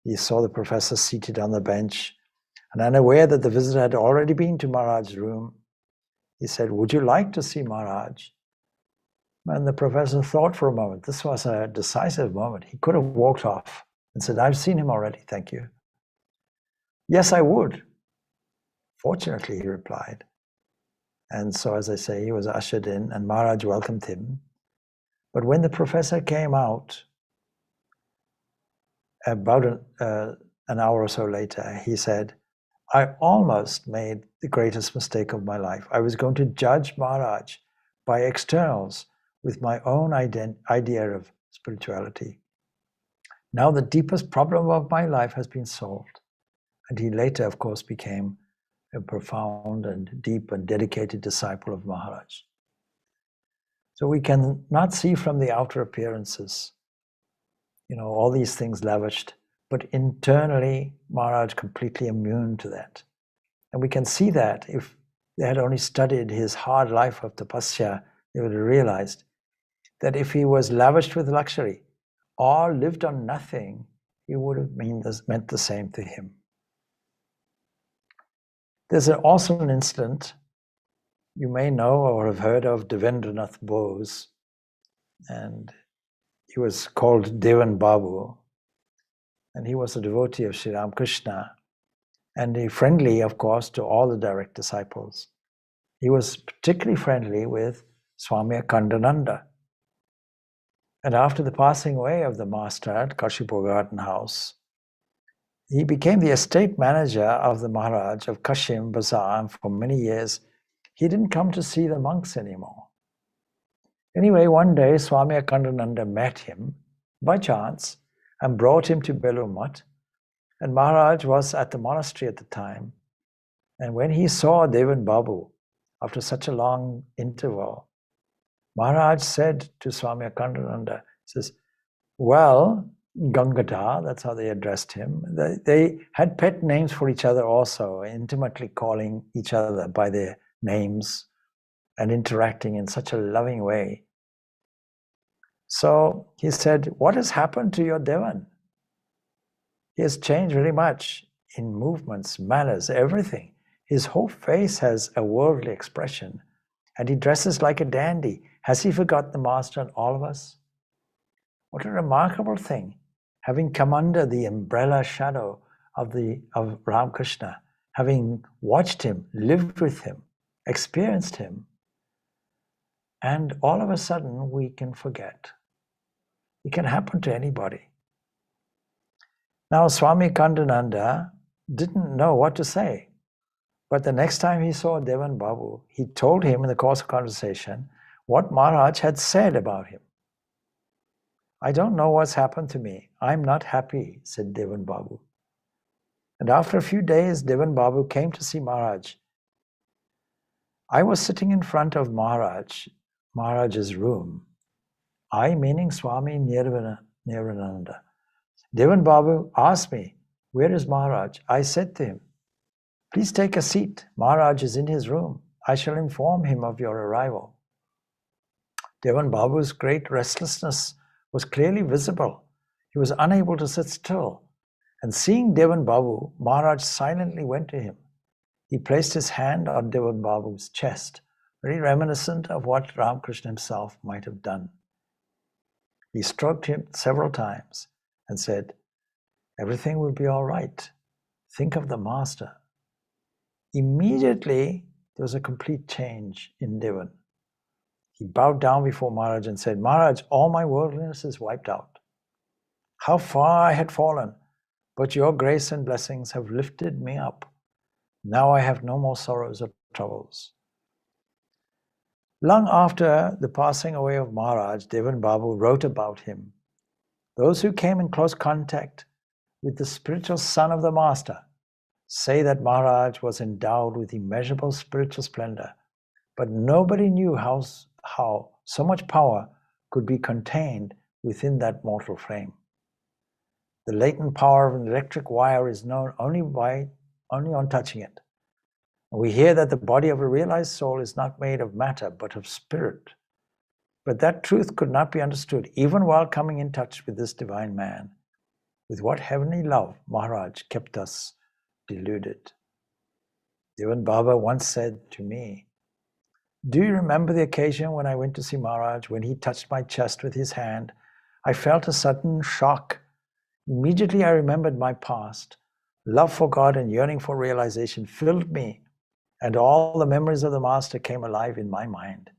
he saw the professor seated on the bench, and unaware that the visitor had already been to Maharaj's room, he said, "Would you like to see Maharaj?" And the professor thought for a moment. This was a decisive moment. He could have walked off and said, "I've seen him already, thank you." "Yes, I would." "Fortunately," he replied. And so, as I say, he was ushered in and Maharaj welcomed him. But when the professor came out, about an hour or so later, he said, "I almost made the greatest mistake of my life. I was going to judge Maharaj by externals with my own idea of spirituality. Now the deepest problem of my life has been solved." And he later, of course, became a profound and deep and dedicated disciple of Maharaj. So we can not see from the outer appearances, all these things lavished, but internally Maharaj completely immune to that. And we can see that if they had only studied his hard life of tapasya, they would have realized that if he was lavished with luxury or lived on nothing, it would have meant the same to him. There's also an incident you may know or have heard of, Devan Babu, and he was called Devan Babu, and he was a devotee of Sri Ramakrishna, and he friendly, of course, to all the direct disciples. He was particularly friendly with Swami Purnananda. And after the passing away of the master at Kashipu Garden House, he became the estate manager of the Maharaj of Kashim Bazaar, and for many years he didn't come to see the monks anymore. Anyway, one day Swami Purnananda met him by chance and brought him to Belur Math, and Maharaj was at the monastery at the time. And when he saw Devan Babu, after such a long interval, Maharaj said to Swami Purnananda, says, "Well, Gangadhar," that's how they addressed him. They had pet names for each other also, intimately calling each other by their names and interacting in such a loving way. So he said, "What has happened to your Devan? He has changed very much in movements, manners, everything. His whole face has a worldly expression, and he dresses like a dandy. Has he forgotten the master and all of us? What a remarkable thing, having come under the umbrella shadow of Ramakrishna, having watched him, lived with him, experienced him, and all of a sudden we can forget." It can happen to anybody. Now Swami Purnananda didn't know what to say, but the next time he saw Devan Babu, he told him in the course of conversation what Maharaj had said about him. "I don't know what's happened to me. I'm not happy," said Devan Babu. And after a few days, Devan Babu came to see Maharaj. "I was sitting in front of Maharaj's room. I meaning Swami Nirvananda. Devan Babu asked me, 'Where is Maharaj?' I said to him, 'Please take a seat. Maharaj is in his room. I shall inform him of your arrival.' Devan Babu's great restlessness was clearly visible. He was unable to sit still. And seeing Devan Babu, Maharaj silently went to him. He placed his hand on Devan Babu's chest, very reminiscent of what Ramakrishna himself might have done. He stroked him several times and said, 'Everything will be all right. Think of the master.' Immediately, there was a complete change in Devan. He bowed down before Maharaj and said, 'Maharaj, all my worldliness is wiped out. How far I had fallen, but your grace and blessings have lifted me up. Now I have no more sorrows or troubles.' Long after the passing away of Maharaj, Devan Babu wrote about him Those who came in close contact with the spiritual son of the Master say that Maharaj was endowed with immeasurable spiritual splendor, but nobody knew how so much power could be contained within that mortal frame. The latent power of an electric wire is known only on touching it. We hear that the body of a realized soul is not made of matter, but of spirit. But that truth could not be understood even while coming in touch with this divine man. With what heavenly love Maharaj kept us deluded. Devan Babu once said to me, "Do you remember the occasion when I went to see Maharaj? When he touched my chest with his hand, I felt a sudden shock. Immediately I remembered my past. Love for God and yearning for realization filled me, and all the memories of the Master came alive in my mind.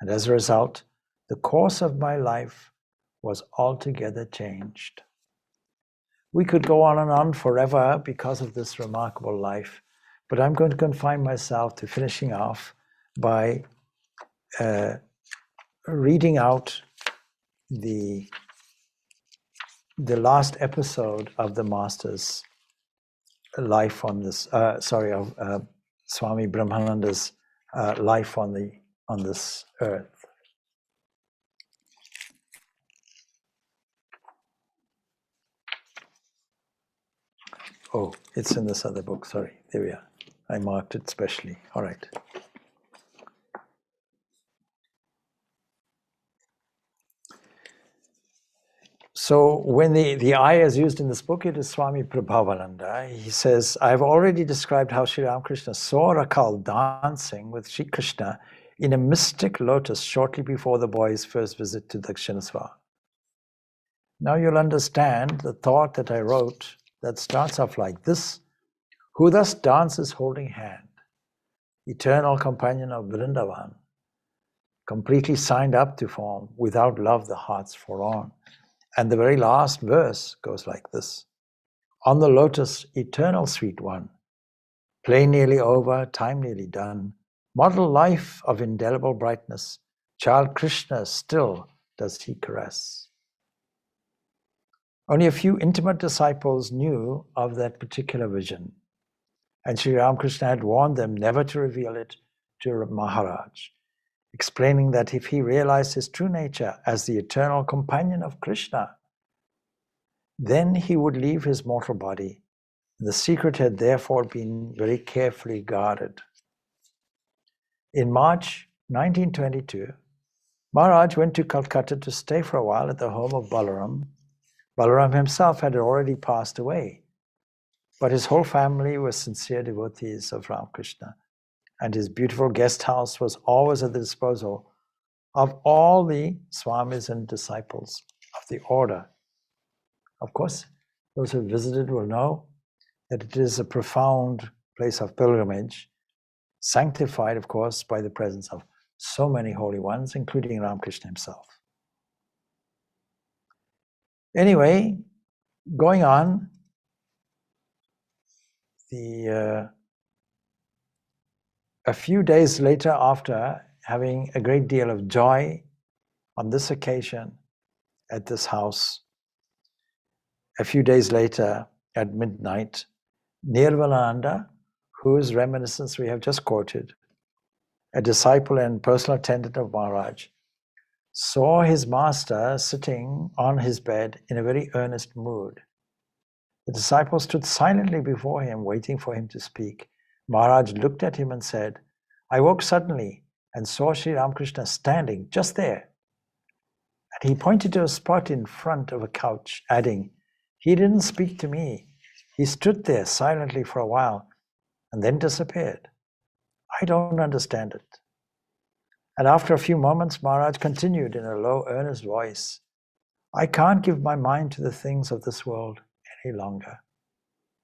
And as a result, the course of my life was altogether changed." We could go on and on forever because of this remarkable life, but I'm going to confine myself to finishing off by reading out the last episode of the Master's life on this, Swami Brahmananda's life on this earth. Oh, it's in this other book, sorry. There we are. I marked it specially. All right. So when the I is used in this book, it is Swami Prabhavananda. He says, "I've already described how Sri Ramakrishna saw Rakal dancing with Sri Krishna in a mystic lotus shortly before the boy's first visit to Dakshinaswar. Now you'll understand the thought that I wrote that starts off like this: who thus dances holding hand, eternal companion of Vrindavan, completely signed up to form, without love the heart's forlorn." And the very last verse goes like this: "On the lotus, eternal sweet one, play nearly over, time nearly done, model life of indelible brightness, child Krishna still does he caress." Only a few intimate disciples knew of that particular vision, and Sri Ramakrishna had warned them never to reveal it to Maharaj, explaining that if he realized his true nature as the eternal companion of Krishna, then he would leave his mortal body. The secret had therefore been very carefully guarded. In March 1922, Maharaj went to Calcutta to stay for a while at the home of Balaram. Balaram himself had already passed away, but his whole family were sincere devotees of Ramakrishna, and his beautiful guest house was always at the disposal of all the swamis and disciples of the order. Of course, those who visited will know that it is a profound place of pilgrimage, sanctified, of course, by the presence of so many holy ones, including Ramakrishna himself. Anyway, going on, a few days later, after having a great deal of joy on this occasion at this house, a few days later at midnight, Nirvalananda, whose reminiscence we have just quoted, a disciple and personal attendant of Maharaj, saw his master sitting on his bed in a very earnest mood. The disciple stood silently before him, waiting for him to speak. Maharaj looked at him and said, "I woke suddenly and saw Sri Ramakrishna standing just there." And he pointed to a spot in front of a couch, adding, "He didn't speak to me. He stood there silently for a while and then disappeared. I don't understand it." And after a few moments, Maharaj continued in a low, earnest voice, "I can't give my mind to the things of this world any longer.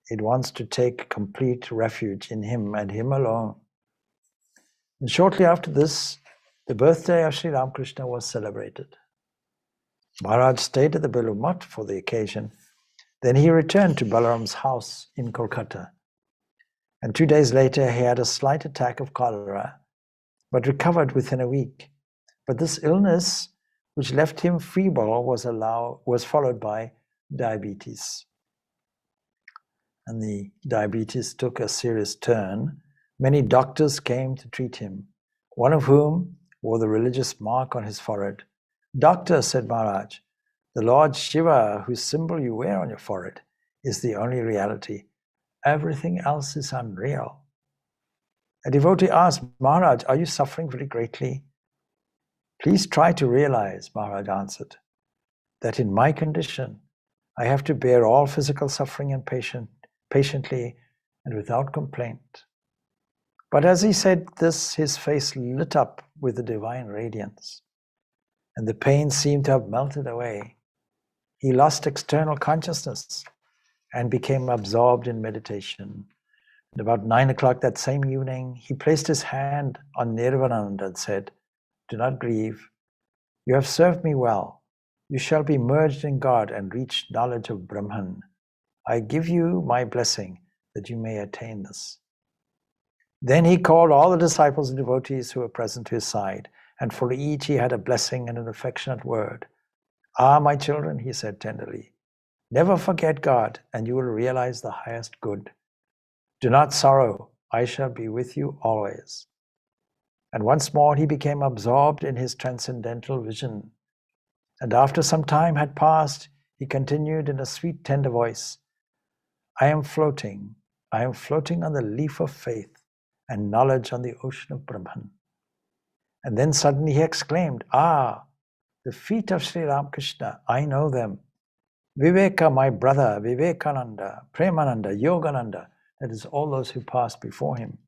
It wants to take complete refuge in him and him alone." And shortly after this, the birthday of Sri Ramakrishna was celebrated. Maharaj stayed at the Belu Math for the occasion. Then he returned to Balaram's house in Kolkata. And 2 days later, he had a slight attack of cholera, but recovered within a week. But this illness which left him feeble, was followed by diabetes. And the diabetes took a serious turn. Many doctors came to treat him, one of whom wore the religious mark on his forehead. "Doctor," said Maharaj, "the Lord Shiva, whose symbol you wear on your forehead, is the only reality. Everything else is unreal." A devotee asked, "Maharaj, are you suffering very greatly?" "Please try to realize," Maharaj answered, "that in my condition, I have to bear all physical suffering and patiently and without complaint." But as he said this, his face lit up with the divine radiance, and the pain seemed to have melted away. He lost external consciousness and became absorbed in meditation. At about 9 o'clock that same evening, he placed his hand on Nirvananda and said, "Do not grieve. You have served me well. You shall be merged in God and reach knowledge of Brahman. I give you my blessing that you may attain this." Then he called all the disciples and devotees who were present to his side, and for each he had a blessing and an affectionate word. "Ah, my children," he said tenderly, "never forget God, and you will realize the highest good. Do not sorrow. I shall be with you always." And once more he became absorbed in his transcendental vision. And after some time had passed, he continued in a sweet, tender voice, I am floating on the leaf of faith and knowledge on the ocean of Brahman." And then suddenly he exclaimed, "Ah, the feet of Sri Ramakrishna, I know them. Viveka, my brother, Vivekananda, Premananda, Yogananda, that is, all those who passed before him."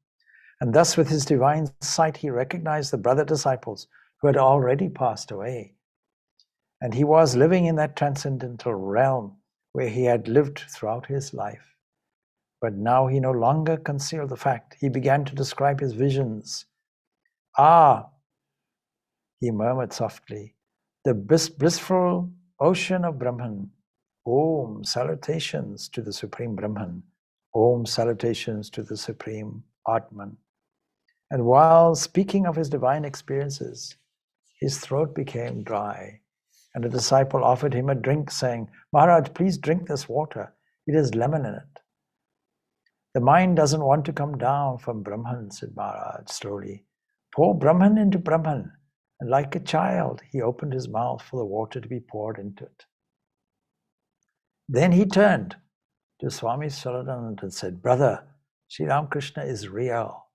And thus with his divine sight he recognized the brother disciples who had already passed away. And he was living in that transcendental realm where he had lived throughout his life. But now he no longer concealed the fact. He began to describe his visions. "Ah," he murmured softly, "the blissful ocean of Brahman. Om, salutations to the Supreme Brahman. Om, salutations to the Supreme Atman." And while speaking of his divine experiences, his throat became dry, and a disciple offered him a drink, saying, "Maharaj, please drink this water. It has lemon in it." "The mind doesn't want to come down from Brahman," said Maharaj slowly. "Pour Brahman into Brahman." And like a child, he opened his mouth for the water to be poured into it. Then he turned to Swami Purnananda and said, "Brother, Sri Ramakrishna is real.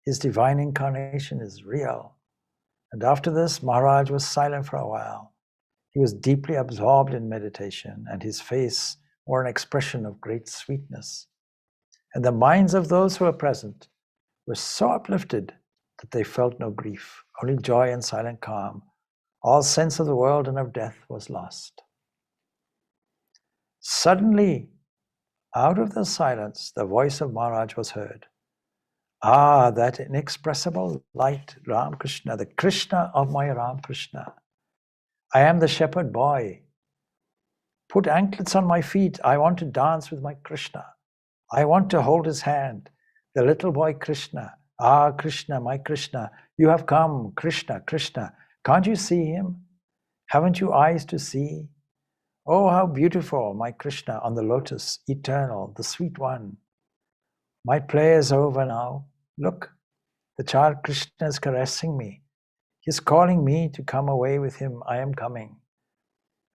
His divine incarnation is real." And after this, Maharaj was silent for a while. He was deeply absorbed in meditation, and his face wore an expression of great sweetness. And the minds of those who were present were so uplifted that they felt no grief, only joy and silent calm. All sense of the world and of death was lost. Suddenly, out of the silence, the voice of Maharaj was heard. "Ah, that inexpressible light, Ramakrishna, the Krishna of my Ramakrishna. I am the shepherd boy. Put anklets on my feet. I want to dance with my Krishna. I want to hold his hand, the little boy Krishna. Ah, Krishna, my Krishna, you have come, Krishna, Krishna. Can't you see him? Haven't you eyes to see? Oh, how beautiful, my Krishna on the lotus, eternal, the sweet one. My play is over now. Look, the child Krishna is caressing me. He's calling me to come away with him. I am coming."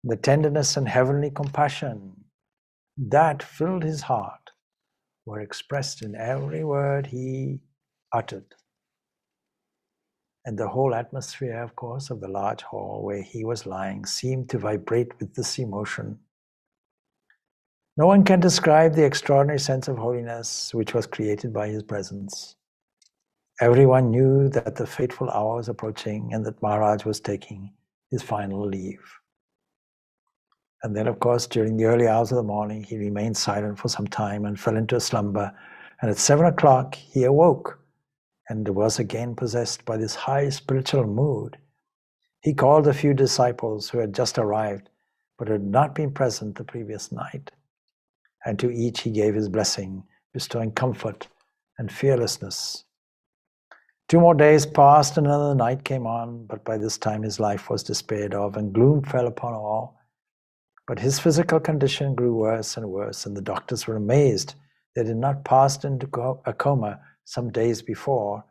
The tenderness and heavenly compassion that filled his heart were expressed in every word he uttered. And the whole atmosphere, of course, of the large hall where he was lying seemed to vibrate with this emotion. No one can describe the extraordinary sense of holiness which was created by his presence. Everyone knew that the fateful hour was approaching and that Maharaj was taking his final leave. And then, of course, during the early hours of the morning, he remained silent for some time and fell into a slumber. And at 7 o'clock, he awoke and was again possessed by this high spiritual mood. He called a few disciples who had just arrived but had not been present the previous night. And to each he gave his blessing, bestowing comfort and fearlessness. 2 more days passed and another night came on, but by this time his life was despaired of and gloom fell upon all. But his physical condition grew worse and worse, and the doctors were amazed they had not passed into a coma some days before,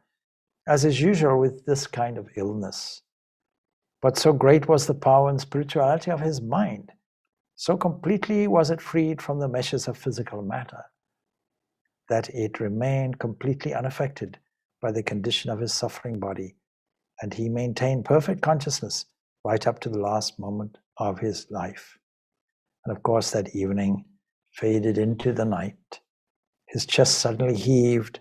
as is usual with this kind of illness. But so great was the power and spirituality of his mind, so completely was it freed from the meshes of physical matter, that it remained completely unaffected by the condition of his suffering body, and he maintained perfect consciousness right up to the last moment of his life. And of course, that evening faded into the night. His chest suddenly heaved.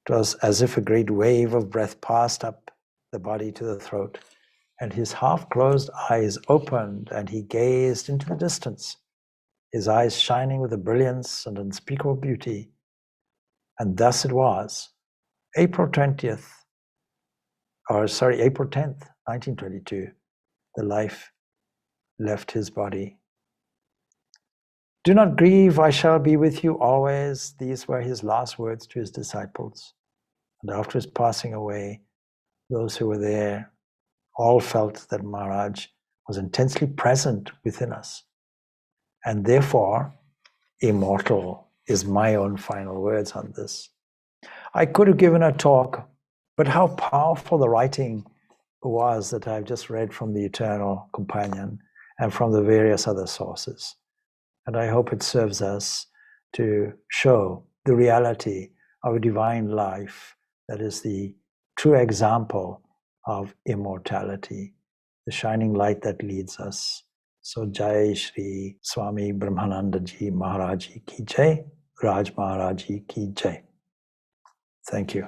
It was as if a great wave of breath passed up the body to the throat, and his half-closed eyes opened, and he gazed into the distance, his eyes shining with a brilliance and unspeakable beauty. And thus it was, April 10th, 1922, the life left his body. Do not grieve, I shall be with you always. These were his last words to his disciples. And after his passing away, those who were there all felt that Maharaj was intensely present within us, and therefore immortal is my own final words on this. I could have given a talk, but how powerful the writing was that I've just read from the Eternal Companion and from the various other sources. And I hope it serves us to show the reality of a divine life that is the true example of immortality, the shining light that leads us. So Jai Shri Swami Brahmananda Ji Maharaj Ji Ki Jai, Raj Maharaj Ji Ki Jai. Thank you.